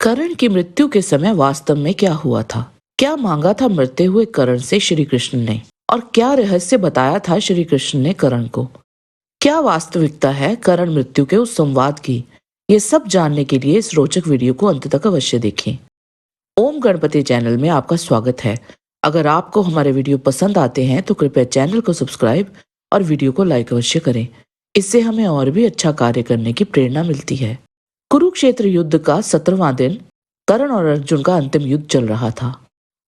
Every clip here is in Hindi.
कर्ण की मृत्यु के समय वास्तव में क्या हुआ था? क्या मांगा था मरते हुए कर्ण से श्री कृष्ण ने? और क्या रहस्य बताया था श्री कृष्ण ने कर्ण को? क्या वास्तविकता है कर्ण मृत्यु के उस संवाद की? ये सब जानने के लिए इस रोचक वीडियो को अंत तक अवश्य देखें। ओम गणपति चैनल में आपका स्वागत है। अगर आपको हमारे वीडियो पसंद आते हैं तो कृपया चैनल को सब्सक्राइब और वीडियो को लाइक अवश्य करें। इससे हमें और भी अच्छा कार्य करने की प्रेरणा मिलती है। कुरुक्षेत्र युद्ध का 17वां दिन कर्ण और अर्जुन का अंतिम युद्ध चल रहा था।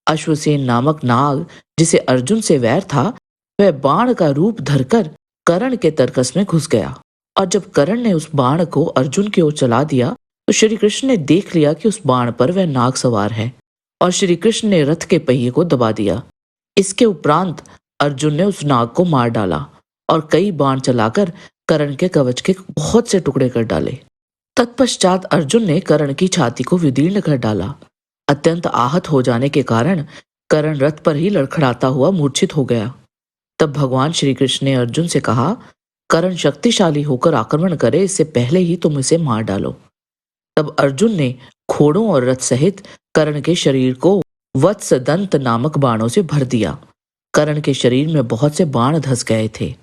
अश्वसेन नामक नाग, जिसे अर्जुन से वैर था, वह बाण का रूप धरकर कर्ण के तरकस में घुस गया। और जब कर्ण ने उस बाण को अर्जुन की ओर चला दिया तो श्री कृष्ण ने देख लिया कि उस बाण पर वह नाग सवार है और श्री कृष्ण ने रथ के पहिए को दबा दिया। इसके उपरांत अर्जुन ने उस नाग को मार डाला और कई बाण चलाकर कर्ण के कवच के बहुत से टुकड़े कर डाले। तत्पश्चात अर्जुन ने कर्ण की छाती को विदीर्ण कर डाला। अत्यंत आहत हो जाने के कारण कर्ण रथ पर ही लड़खड़ाता हुआ मूर्छित हो गया। तब भगवान श्री कृष्ण ने अर्जुन से कहा, कर्ण शक्तिशाली होकर आक्रमण करे, इससे पहले ही तुम इसे मार डालो। तब अर्जुन ने घोड़ों और रथ सहित कर्ण के शरीर को वत्स दंत नामक बाणों से भर दिया। कर्ण के शरीर में बहुत से बाण धस गए थे।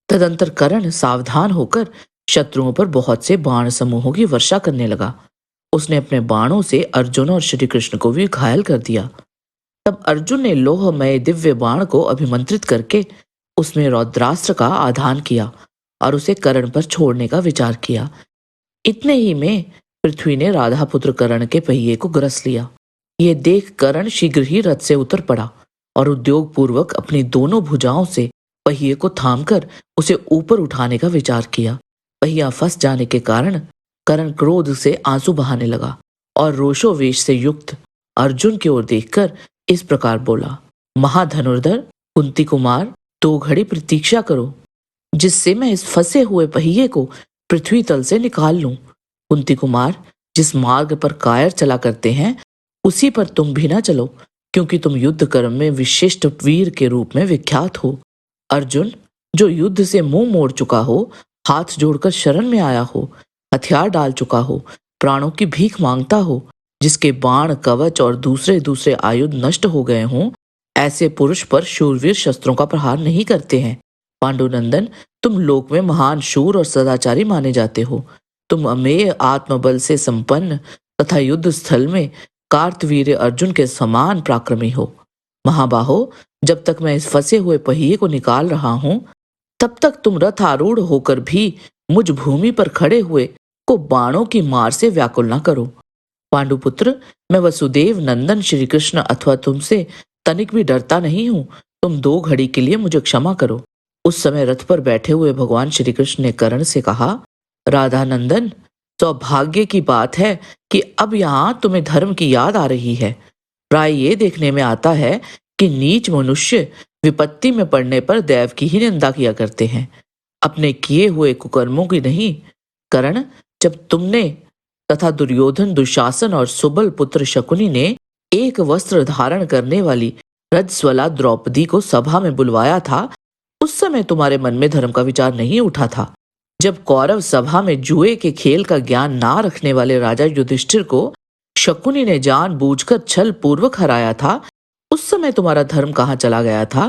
तदंतर कर्ण सावधान होकर शत्रुओं पर बहुत से बाण समूहों की वर्षा करने लगा। उसने अपने बाणों से अर्जुन और श्री कृष्ण को भी घायल कर दिया। तब अर्जुन ने लोहमय दिव्य बाण को अभिमंत्रित करके उसमें रौद्रास्त्र का आधान किया और उसे कर्ण पर छोड़ने का विचार किया। इतने ही में पृथ्वी ने राधा पुत्र कर्ण के पहिए को ग्रस लिया। ये देख कर्ण शीघ्र ही रथ से उतर पड़ा और उद्योग पूर्वक अपनी दोनों भुजाओं से पहिए को थामकर उसे ऊपर उठाने का विचार किया। पहिया फंस जाने के कारण कर्ण क्रोध से आंसू बहाने लगा और रोषोवेश से युक्त अर्जुन की ओर देखकर इस प्रकार बोला, महाधनुर्धर कुंती कुमार, 2 घड़ी प्रतीक्षा करो, जिससे मैं इस फंसे हुए पहिए को पृथ्वी तल से निकाल लूं। कुंती कुमार, जिस मार्ग पर कायर चला करते हैं उसी पर तुम भी ना चलो, क्योंकि तुम युद्ध कर्म में विशिष्ट वीर के रूप में विख्यात हो। अर्जुन, जो युद्ध से मुंह मोड़ चुका हो, हाथ जोड़कर शरण में आया हो, हथियार डाल चुका हो, प्राणों की भीख मांगता हो, जिसके बाण कवच और दूसरे दूसरे आयुध नष्ट हो गए हों, ऐसे पुरुष पर शूरवीर शस्त्रों का प्रहार नहीं करते हैं। पांडुनंदन, तुम लोक में महान शूर और सदाचारी माने जाते हो। तुम अमेय आत्मबल से संपन्न तथा युद्ध स्थल में कार्तवीर्य अर्जुन के समान पराक्रमी हो। महाबाहो, जब तक मैं इस फंसे हुए पहिए को निकाल रहा हूं, तब तक तुम रथ आरूढ़ होकर भी मुझ भूमि पर खड़े हुए को बाणों की मार से व्याकुल न करो। पांडुपुत्र, मैं वसुदेव नंदन श्री कृष्ण अथवा तुमसे तनिक भी डरता नहीं हूँ। तुम 2 घड़ी के लिए मुझे क्षमा करो। उस समय रथ पर बैठे हुए भगवान श्री कृष्ण ने कर्ण से कहा, राधा नंदन, सौभाग्य की बात है कि अब यहाँ तुम्हें धर्म की याद आ रही है। प्राय ये देखने में आता है कि नीच मनुष्य विपत्ति में पड़ने पर दैव की ही निंदा किया करते हैं, अपने किए हुए कुकर्मों की नहीं। कर्ण, जब तुमने तथा दुर्योधन, दुशासन और सुबल पुत्र शकुनी ने एक वस्त्र धारण करने वाली रजस्वला द्रौपदी को सभा में बुलवाया था, उस समय तुम्हारे मन में धर्म का विचार नहीं उठा था। जब कौरव सभा में जुए के खेल का ज्ञान ना रखने वाले राजा युधिष्ठिर को शकुनी ने जानबूझकर छल पूर्वक हराया था, उस समय तुम्हारा धर्म कहाँ चला गया था?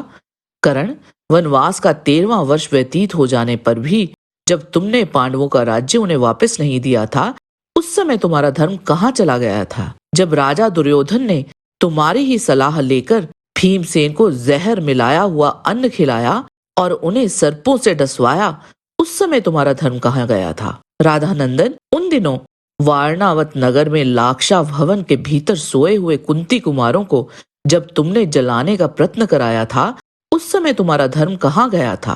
कर्ण, वनवास का 13वां वर्ष व्यतीत हो जाने पर भी जब तुमने पांडवों का राज्य उन्हें वापस नहीं दिया था, उस समय तुम्हारा धर्म कहाँ चला गया था? जब राजा दुर्योधन ने तुम्हारी ही सलाह लेकर भीमसेन को जहर मिलाया हुआ अन्न खिलाया और उन्हें सर्पों से डसवाया, उस समय तुम्हारा धर्म कहाँ गया था? राधा नंदन, उन दिनों वारणावत नगर में लाक्षा भवन के भीतर सोए हुए कुंती कुमारों को जब तुमने जलाने का प्रयत्न कराया था, उस समय तुम्हारा धर्म कहाँ गया था?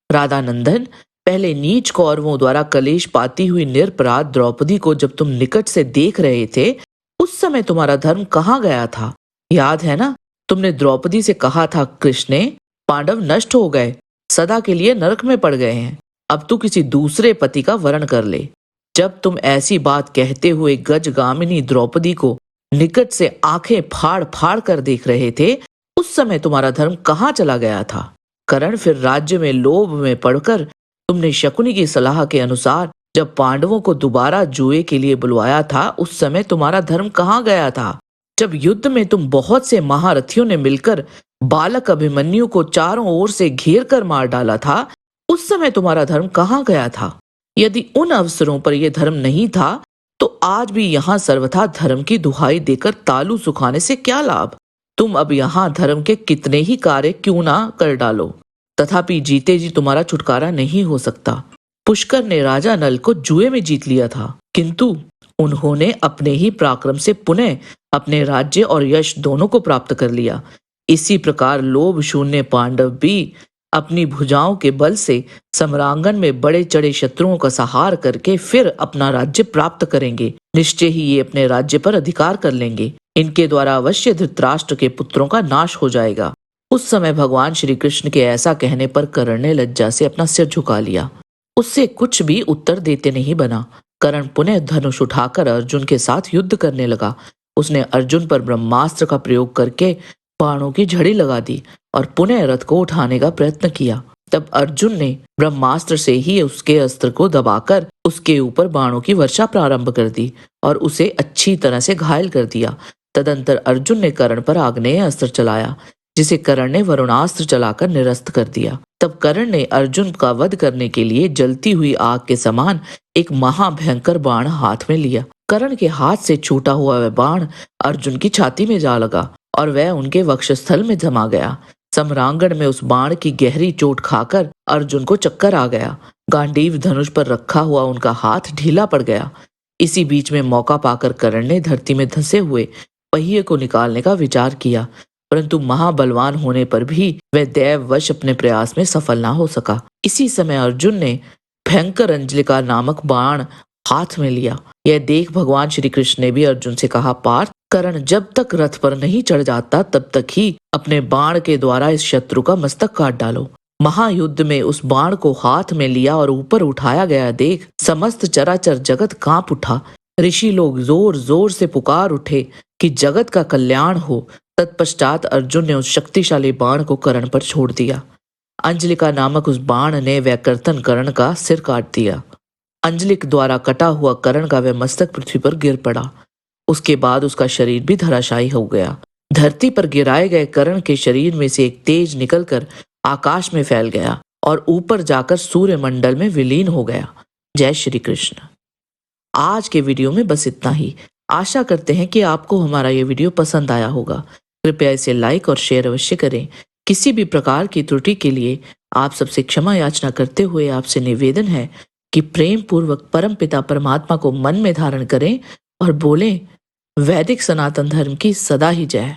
राधा नंदन, पहले नीच कौरवों द्वारा कलेश पाती हुई निरपराध द्रौपदी को जब तुम निकट से देख रहे थे, उस समय तुम्हारा धर्म कहाँ गया था? याद है ना, तुमने द्रौपदी से कहा था, कृष्णे, पांडव नष्ट हो गए, सदा के लिए नरक में पड़ गए हैं, अब तू किसी दूसरे पति का वरण कर ले। जब तुम ऐसी बात कहते हुए गजगामिनी द्रौपदी को निकट से आंखें फाड़ फाड़ कर देख रहे थे, उस समय तुम्हारा धर्म कहाँ चला गया था? कर्ण, फिर राज्य में लोभ में पड़कर तुमने शकुनी की सलाह के अनुसार जब पांडवों को दोबारा जुए के लिए बुलवाया था, उस समय तुम्हारा धर्म कहाँ गया था? जब युद्ध में तुम बहुत से महारथियों ने मिलकर बालक अभिमन्यु को चारों ओर से घेर कर मार डाला था, उस समय तुम्हारा धर्म कहाँ गया था? यदि उन अवसरों पर यह धर्म नहीं था, तो आज भी यहाँ सर्वथा धर्म की दुहाई देकर तालू सुखाने से क्या लाभ? तुम अब यहाँ धर्म के कितने ही कार्य क्यों ना कर डालो, तथापि जीते जी तुम्हारा छुटकारा नहीं हो सकता। पुष्कर ने राजा नल को जुए में जीत लिया था, किंतु उन्होंने अपने ही पराक्रम से पुनः अपने राज्य और यश दोनों को प्राप्त कर लिया। इसी प्रकार लोभ शून्य पांडव भी अपनी भुजाओं के बल से सम्रांगण में बड़े चढ़े शत्रुओं का संहार करके फिर अपना राज्य प्राप्त करेंगे। निश्चय ही ये अपने राज्य पर अधिकार कर लेंगे। इनके द्वारा अवश्य धृतराष्ट्र के पुत्रों का नाश हो जाएगा। उस समय भगवान श्री कृष्ण के ऐसा कहने पर कर्ण ने लज्जा से अपना सिर झुका लिया। उससे कुछ भी उत्तर देते नहीं बना। कर्ण पुनः धनुष उठाकर अर्जुन के साथ युद्ध करने लगा। उसने अर्जुन पर ब्रह्मास्त्र का प्रयोग करके बाणों की झड़ी लगा दी और पुनः रथ को उठाने का प्रयत्न किया। तब अर्जुन ने ब्रह्मास्त्र से ही उसके अस्त्र को दबाकर उसके ऊपर बाणों की वर्षा प्रारंभ कर दी और उसे अच्छी तरह से घायल कर दिया। तदंतर अर्जुन ने कर्ण पर आग्नेय अस्त्र चलाया, जिसे कर्ण ने वरुणास्त्र चलाकर निरस्त कर दिया। तब कर्ण ने अर्जुन का वध करने के लिए जलती हुई आग के समान एक महाभयंकर बाण हाथ में लिया। कर्ण के हाथ से छूटा हुआ वह बाण अर्जुन की छाती में जा लगा और वह उनके वक्षस्थल में जमा गया। सम्रांगण में उस बाण की गहरी चोट खाकर अर्जुन को चक्कर आ गया। गांडीव धनुष पर रखा हुआ उनका हाथ ढीला पड़ गया। इसी बीच में मौका पाकर कर्ण ने धरती में धंसे हुए पहिए को निकालने का विचार किया, परंतु महाबलवान होने पर भी वह दैववश अपने प्रयास में सफल ना हो सका। इसी समय अर्जुन ने भयंकर अंजलिका नामक बाण हाथ में लिया। यह देख भगवान श्री कृष्ण ने भी अर्जुन से कहा, पार्थ, कर्ण जब तक रथ पर नहीं चढ़ जाता तब तक ही अपने बाण के द्वारा इस शत्रु का मस्तक काट डालो। महायुद्ध में उस बाण को हाथ में लिया और ऊपर उठाया गया देख समस्त चराचर जगत कांप उठा। ऋषि लोग जोर जोर से पुकार उठे कि जगत का कल्याण हो। तत्पश्चात अर्जुन ने उस शक्तिशाली बाण को कर्ण पर छोड़ दिया। अंजलिका नामक उस बाण ने वैकर्तन कर्ण का सिर काट दिया। अंजलिक द्वारा कटा हुआ कर्ण का वह मस्तक पृथ्वी पर गिर पड़ा। उसके बाद उसका शरीर भी धराशायी हो गया। धरती पर गिराए गए कर्ण के शरीर में से एक तेज निकलकर आकाश में फैल गया और ऊपर जाकर सूर्य मंडल में विलीन हो गया। जय श्री कृष्ण। आज के वीडियो में बस इतना ही। आशा करते हैं कि आपको हमारा ये वीडियो पसंद आया होगा। कृपया इसे लाइक और शेयर अवश्य करें। किसी भी प्रकार की त्रुटि के लिए आप सबसे क्षमा याचना करते हुए आपसे निवेदन है कि प्रेम पूर्वक परम पिता परमात्मा को मन में धारण करें और बोलें, वैदिक सनातन धर्म की सदा ही जय।